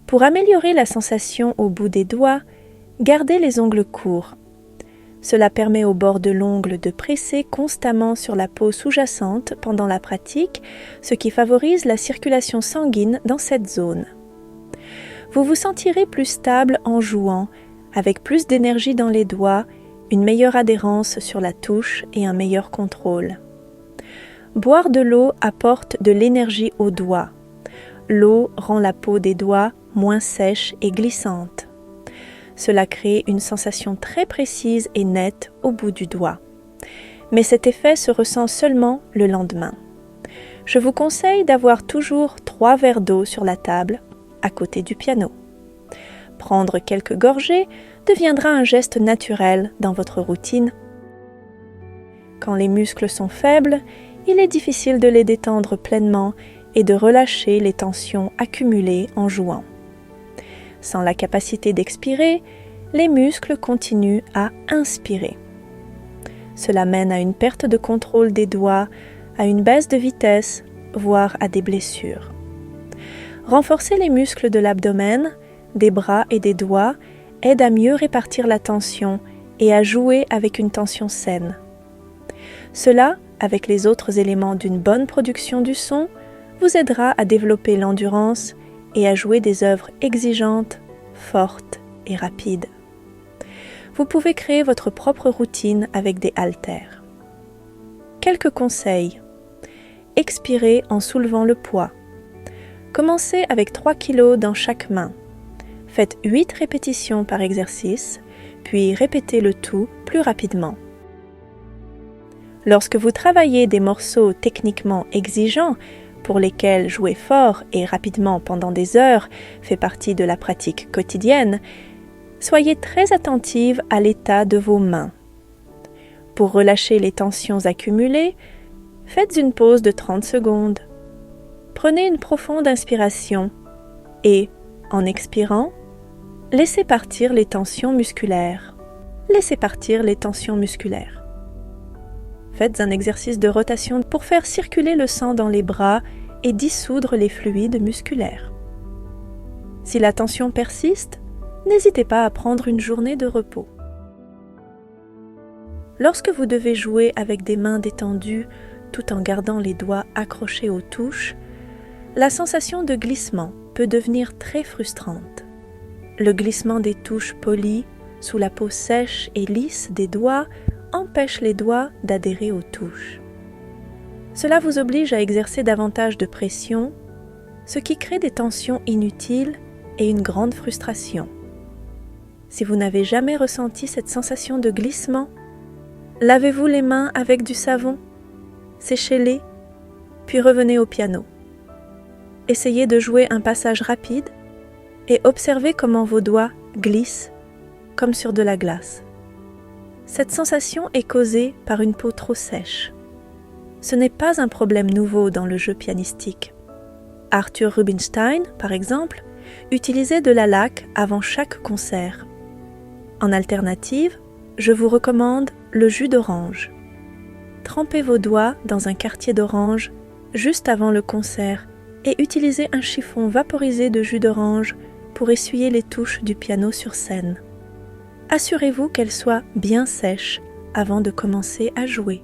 Pour améliorer la sensation au bout des doigts, gardez les ongles courts. Cela permet au bord de l'ongle de presser constamment sur la peau sous-jacente pendant la pratique, ce qui favorise la circulation sanguine dans cette zone. Vous vous sentirez plus stable en jouant, avec plus d'énergie dans les doigts, une meilleure adhérence sur la touche et un meilleur contrôle. Boire de l'eau apporte de l'énergie aux doigts. L'eau rend la peau des doigts moins sèche et glissante. Cela crée une sensation très précise et nette au bout du doigt. Mais cet effet se ressent seulement le lendemain. Je vous conseille d'avoir toujours 3 verres d'eau sur la table, à côté du piano. Prendre quelques gorgées deviendra un geste naturel dans votre routine. Quand les muscles sont faibles, il est difficile de les détendre pleinement et de relâcher les tensions accumulées en jouant. Sans la capacité d'expirer, les muscles continuent à inspirer. Cela mène à une perte de contrôle des doigts, à une baisse de vitesse, voire à des blessures. Renforcer les muscles de l'abdomen, des bras et des doigts aide à mieux répartir la tension et à jouer avec une tension saine. Cela, avec les autres éléments d'une bonne production du son, vous aidera à développer l'endurance et à jouer des œuvres exigeantes, fortes et rapides. Vous pouvez créer votre propre routine avec des haltères. Quelques conseils. Expirez en soulevant le poids. Commencez avec 3 kg dans chaque main. Faites 8 répétitions par exercice, puis répétez le tout plus rapidement. Lorsque vous travaillez des morceaux techniquement exigeants, pour lesquels jouer fort et rapidement pendant des heures fait partie de la pratique quotidienne, soyez très attentive à l'état de vos mains. Pour relâcher les tensions accumulées, faites une pause de 30 secondes. Prenez une profonde inspiration et, en expirant, laissez partir les tensions musculaires. Laissez partir les tensions musculaires. Faites un exercice de rotation pour faire circuler le sang dans les bras et dissoudre les fluides musculaires. Si la tension persiste, n'hésitez pas à prendre une journée de repos. Lorsque vous devez jouer avec des mains détendues tout en gardant les doigts accrochés aux touches, la sensation de glissement peut devenir très frustrante. Le glissement des touches polies sous la peau sèche et lisse des doigts empêche les doigts d'adhérer aux touches. Cela vous oblige à exercer davantage de pression, ce qui crée des tensions inutiles et une grande frustration. Si vous n'avez jamais ressenti cette sensation de glissement, lavez-vous les mains avec du savon, séchez-les, puis revenez au piano. Essayez de jouer un passage rapide et observez comment vos doigts glissent comme sur de la glace. Cette sensation est causée par une peau trop sèche. Ce n'est pas un problème nouveau dans le jeu pianistique. Arthur Rubinstein, par exemple, utilisait de la laque avant chaque concert. En alternative, je vous recommande le jus d'orange. Trempez vos doigts dans un quartier d'orange juste avant le concert et utilisez un chiffon vaporisé de jus d'orange pour essuyer les touches du piano sur scène. Assurez-vous qu'elles soient bien sèches avant de commencer à jouer.